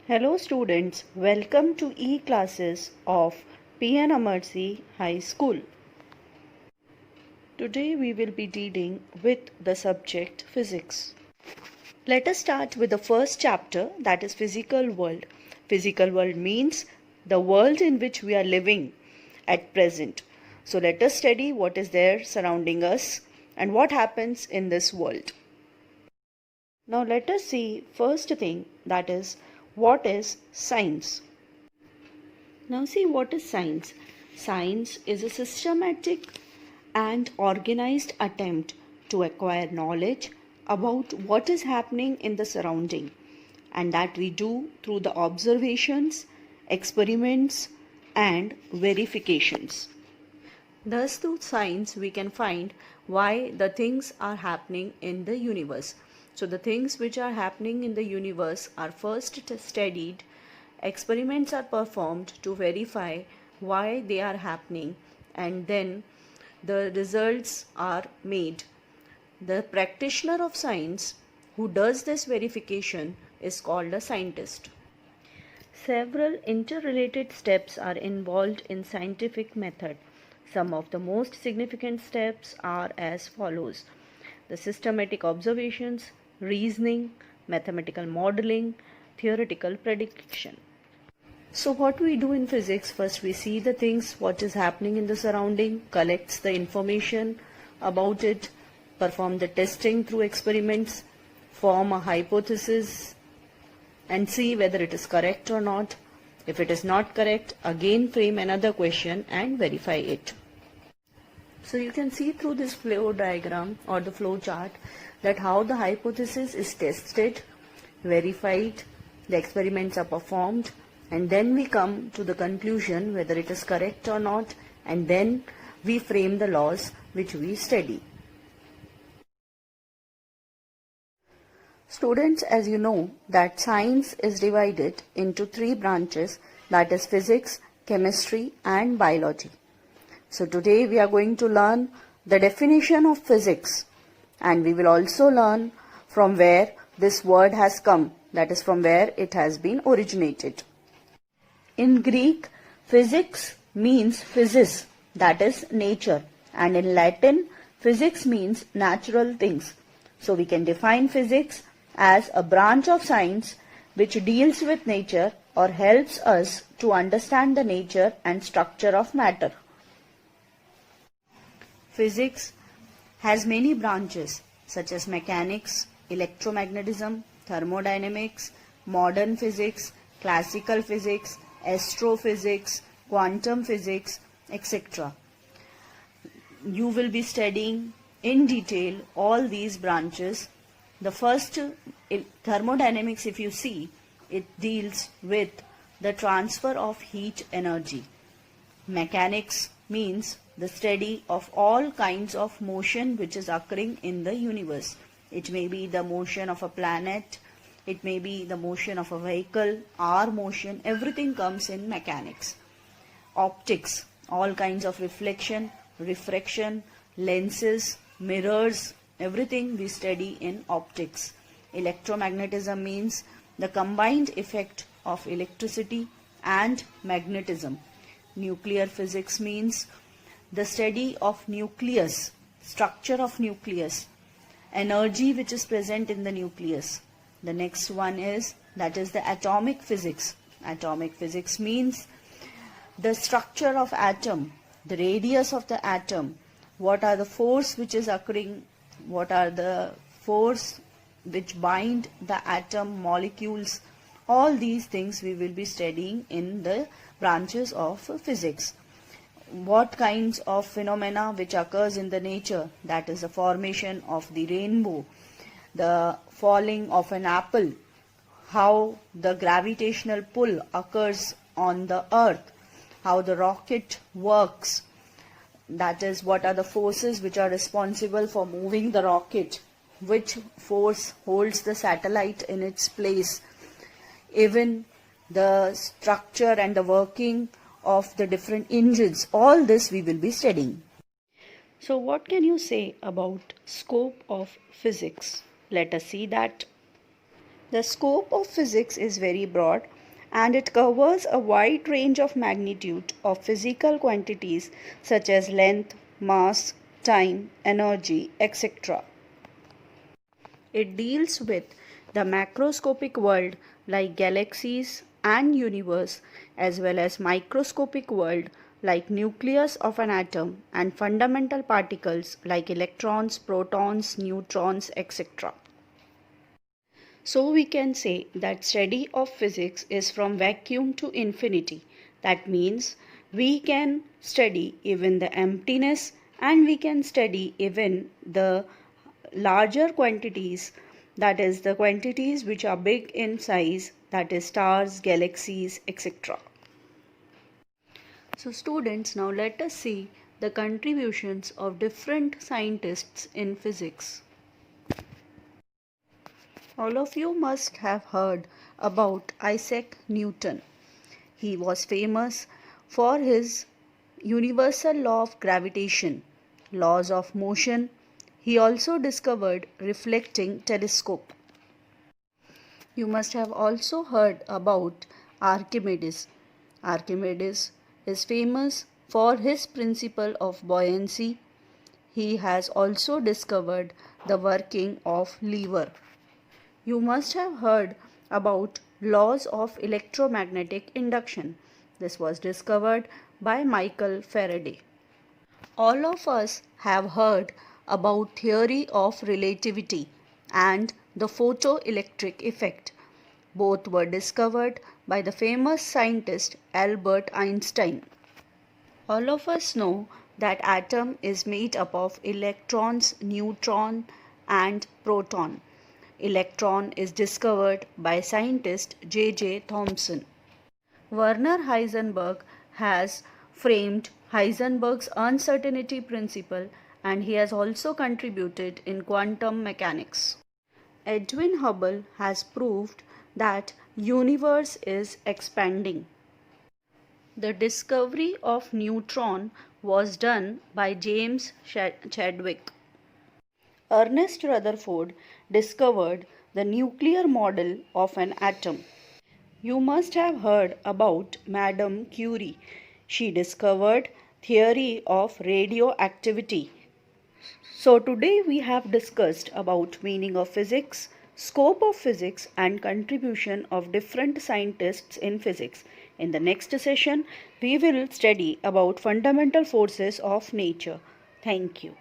Hello students, welcome to e-classes of P.N. Amarsi High School. Today we will be dealing with the subject physics. Let us start with the first chapter, that is physical world. Physical world means the world in which we are living at present. So let us study what is there surrounding us and what happens in this world. Now let us see first thing, that is what is science. Now see what is science. Science is a systematic and organized attempt to acquire knowledge about what is happening in the surrounding, and that we do through the observations, experiments and verifications. Thus through science we can find why the things are happening in the universe. So the things which are happening in the universe are first studied, experiments are performed to verify why they are happening, and then the results are made. The practitioner of science who does this verification is called a scientist. Several interrelated steps are involved in scientific method. Some of the most significant steps are as follows: the systematic observations, reasoning, mathematical modeling, theoretical prediction. So what we do in physics, first we see the things, what is happening in the surrounding, collects the information about it, perform the testing through experiments, form a hypothesis and see whether it is correct or not. If it is not correct, again frame another question and verify it. So you can see through this flow diagram or the flow chart that how the hypothesis is tested, verified, the experiments are performed, and then we come to the conclusion whether it is correct or not, and then we frame the laws which we study. Students, as you know that science is divided into three branches, that is physics, chemistry and biology. So today we are going to learn the definition of physics, and we will also learn from where this word has come, that is from where it has been originated. In Greek, physics means physis, that is nature, and in Latin, physics means natural things. So we can define physics as a branch of science which deals with nature or helps us to understand the nature and structure of matter. Physics has many branches such as mechanics, electromagnetism, thermodynamics, modern physics, classical physics, astrophysics, quantum physics, etc. You will be studying in detail all these branches. The first, thermodynamics, if you see, it deals with the transfer of heat energy. Mechanics means the study of all kinds of motion which is occurring in the universe. It may be the motion of a planet, it may be the motion of a vehicle, our motion, everything comes in mechanics. Optics, all kinds of reflection, refraction, lenses, mirrors, everything we study in optics. Electromagnetism means the combined effect of electricity and magnetism. Nuclear physics means the study of nucleus, structure of nucleus, energy which is present in the nucleus. The next one is, that is the atomic physics. Atomic physics means the structure of atom, the radius of the atom, what are the force which is occurring, what are the force which bind the atom molecules. All these things we will be studying in the branches of physics. What kinds of phenomena which occurs in the nature, that is the formation of the rainbow, the falling of an apple, how the gravitational pull occurs on the earth, how the rocket works, that is what are the forces which are responsible for moving the rocket, which force holds the satellite in its place, even the structure and the working of the different engines. All this we will be studying. So what can you say about scope of physics? Let us see that. The scope of physics is very broad and it covers a wide range of magnitude of physical quantities such as length, mass, time, energy, etc. It deals with the macroscopic world like galaxies and universe as well as microscopic world like nucleus of an atom and fundamental particles like electrons, protons, neutrons, etc. So we can say that study of physics is from vacuum to infinity. That means we can study even the emptiness and we can study even the larger quantities, that is the quantities which are big in size, that is stars, galaxies, etc. So students, now let us see the contributions of different scientists in physics. All of you must have heard about Isaac Newton. He was famous for his universal law of gravitation, laws of motion. He also discovered reflecting telescope. You must have also heard about Archimedes. Archimedes is famous for his principle of buoyancy. He has also discovered the working of lever. You must have heard about laws of electromagnetic induction. This was discovered by Michael Faraday. All of us have heard about theory of relativity and the photoelectric effect. Both were discovered by the famous scientist Albert Einstein. All of us know that atom is made up of electrons, neutron and proton. Electron is discovered by scientist J.J. Thomson. Werner Heisenberg has framed Heisenberg's uncertainty principle and he has also contributed in quantum mechanics. Edwin Hubble has proved that universe is expanding. The discovery of neutron was done by James Chadwick. Ernest Rutherford discovered the nuclear model of an atom. You must have heard about Madame Curie. She discovered theory of radioactivity. So today we have discussed about meaning of physics, scope of physics and contribution of different scientists in physics. In the next session, we will study about fundamental forces of nature. Thank you.